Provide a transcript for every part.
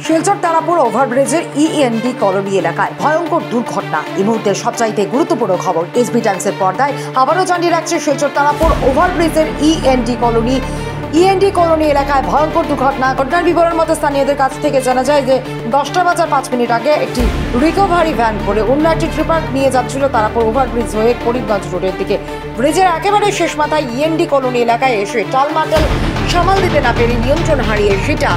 Silchar Tarapur ওভারব্রিজের END colony এলাকায় ভয়ঙ্কর দুর্ঘটনা। এই মুহূর্তে সবচাইতে গুরুত্বপূর্ণ খবর এসবি টাইমসের পর্দায় আবারও জানিয়ে রাখছে শিলচর তারাপুর ওভারব্রিজের ইএনডি কলোনি এলাকায় ভয়ঙ্কর দুর্ঘটনা। ঘটনার বিবরণ মতো স্থানীয়দের কাছ থেকে জানা যায় যে 10টা বাজার 5 মিনিট আগে একটি রিকভারি ভ্যান করে অন্য একটি ট্রিপার নিয়ে যাচ্ছিল তারাপুর ওভারব্রিজ হয়ে করিমগঞ্জ রোডের দিকে। ব্রিজের একেবারে শেষ মাথায় ইএনডি কলোনি এলাকায় এসে টালমাটাল সামাল দিতে না পেরে নিয়ন্ত্রণ হারিয়ে সেটা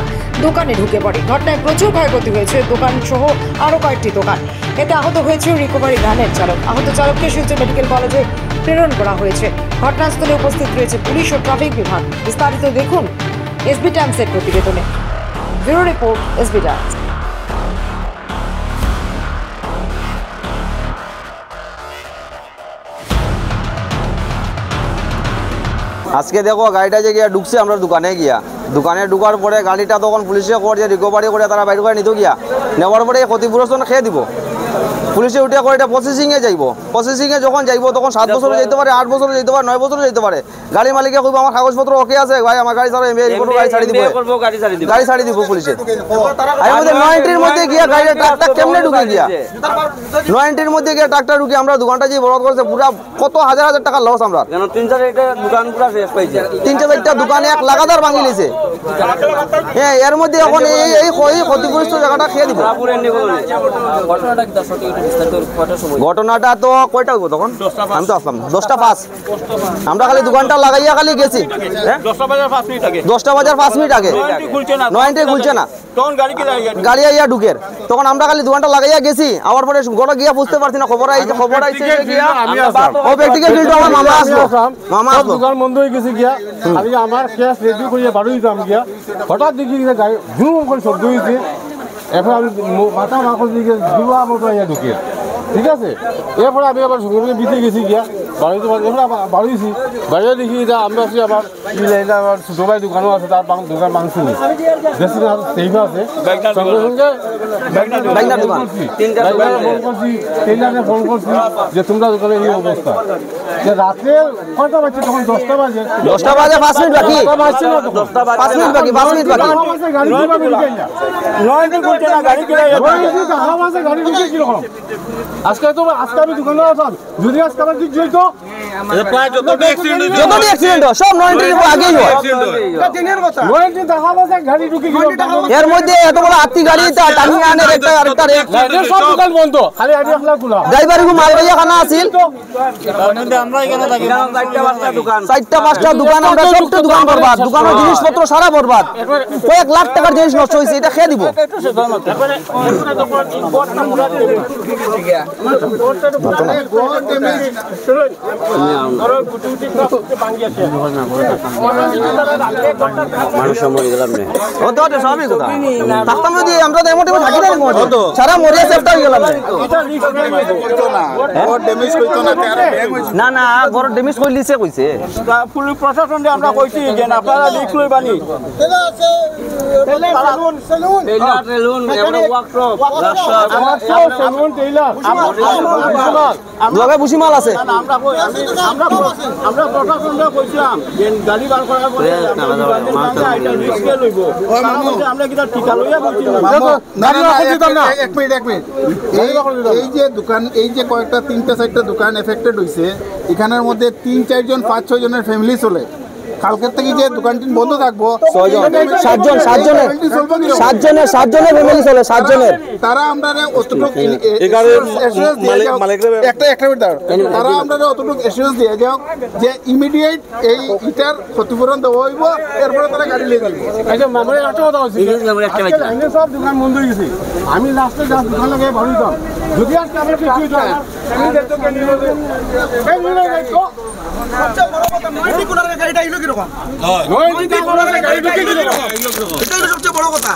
দোকানে ঢুকে পড়ে। ঘটনায় প্রচুর ক্ষয়ক্ষতি হয়েছে দোকান সহ আরও কয়েকটি দোকান। এতে আহত হয়েছে রিকভারি ভ্যানের চালক। আহত চালককে শিলচর মেডিকেল কলেজে প্রেরণ করা হয়েছে। ঘটনাস্থলে উপস্থিত রয়েছে পুলিশ ও ট্রাফিক বিভাগ। বিস্তারিত দেখুন এসবি টাইমসের প্রতিবেদনে। Bureau report SB Times. আজকে দেখো গাড়িটা যে গিয়া ঢুকছে আমরা দোকানে ঢুকার পরে গাড়িটা তখন পুলিশে করে রিকভারি করে তারা বাইর করে নিতে গিয়া নেওয়ার পরে ক্ষতিপূরণ খেয়ে দিব। পুলিশে উঠে করে এটা প্রসেসিংয়ে যাইব। প্রসেসিংয়ে যখন যাইব তখন 7 বছরও যেতে পারে, 8 বছরও যেতে পারে, 9 বছরও যেতে পারে। গাড়ি মালিকে কইব আমার কাগজপত্র ওকে আছে ভাই, আমার গাড়ি ছাড়া গাড়ি ছাড়ি দিব পুলিশে। আর মধ্যে 9 এন্ট্রির মধ্যে গিয়া গাড়িটা ট্রাকটা কেমনে ঢুকে গিয়া 9 এন্ট্রির মধ্যে গিয়া ট্রাকটা ঢুকে আমরা দোকানটা যে বরবাদ করেছে পুরো কত হাজার হাজার টাকা লস আমরা। 3-4টা দোকান পুরো শেষ পাইছে। 3-4টা দোকানে এক লাগাতার ভাঙি লিছে। হ্যাঁ, এর মধ্যে এখন এই ক্ষতিগ্রস্ত জায়গাটা খেয়ে দিব। ঘটনাটা তো কয়টা হইব তখন? আমি তো আসলাম 10টা 5। আমরা খালি দোকানটা লাগাইয়া খালি গেছি 10টা বাজার 5 মিনিট আগে 9 এন্ট্রি খুলছে না গাড়ি আইয়া ঢুকের। তখন আমরা খালি দোকানটা লাগাইয়া গেছি। আমার পরে গোটা গিয়া বুঝতে পারছি না খবর আইছে গিয়া ও ব্যক্তিকে ফিল্ড আমার মামা আসলো দোকান বন্ধ হয়ে গেছে গিয়া খালি আমার ক্যাশ রেডি করিয়া বাড়ি দিতাম গিয়া হঠাৎ দেখি গাড়ি ঝুম করে শব্দ হয়েছে। এরপর আমি মাথা মাখন দিকে দুয়া মতো ইয়া ঢুকে, ঠিক আছে। এরপরে আমি আবার সঙ্গে সঙ্গে বিতে গেছি গিয়া বাড়িতে এরপরে বাড়িয়েছি বাড়িয়ে দেখি যে আমরা আছি আবার আমার ছোটো ভাই দোকানও আছে, তার দোকান মাংস নেই বেশি সেইভ আছে। সঙ্গে সঙ্গে ফোন করছি যে তোমরা দোকানে এই অবস্থা। যে রাত্রে কয়টা বাজছে তখন? 10টা বাজে 5 মিনিট বাকি। 5 মিনিট বাকি গাড়ি ঢুকে কিরকম। আজকে আমি দোকানে আসলাম, যদি আজকে আমার কিছু হইতো যতটি অ্যাক্সিডেন্ট সব 9 এন্ট্রির আগেই হয়। এর মধ্যে এত বড় আত্মি গাড়ি টানিয়ে আনে একটা আরেকটা সব দোকান বন্ধ, খালি আগে একলা খোলা। ড্রাইভারকে মাল ভাইয়া খানা আছিল। আমরা এখানে থাকি 4টা দোকান 5টা দোকান আমরা সবটা দোকান বরবাদ। দোকানের জিনিসপত্র সারা বরবাদ। কয়েক লাখ টাকার জিনিস নষ্ট হয়েছে, এটা খেয়ে দিব। না না ঘর ড্যামেজ করে লিছে কইছে পুলিশ প্রশাসন আমরা কইছি যে আপনারা লিখ লই বানি সেলুন এবারে ওয়ার্কশপ সেলুন টেইলার লগে বুঝি মাল আছে। আমরা প্রশাসনকে কইছিলাম যে গাড়ি বার করার পরে এটা রিস্কে লইব। আমরা কি ঠিকা লইয়া বলছি না। এক মিনিট এই যে দোকান এই যে কয়েকটা 3-4টা দোকান এফেক্টেড হইছে, এখানের মধ্যে 3-4 জন 5-6 জনের ফ্যামিলি চলে। কালকের থেকে যে দোকানটি বন্ধ থাকবো 7 জনের ফ্যামিলি চলে 7 জনের। তারা আমরা অতটুকু তারা আমরা অতটুকু এসিউরেন্স দিয়ে যাও যে ইমিডিয়েট এই ইটার ক্ষতিপূরণ দেওয়া হইব, এরপরে তারা গাড়ি নিয়ে যাবে। সব দোকান বন্ধ হয়ে গেছে। আমি লাস্টে দোকান লাগিয়ে ভাবিতাম যদি আজকে আমরা কিছু সবচেয়ে বড় কথা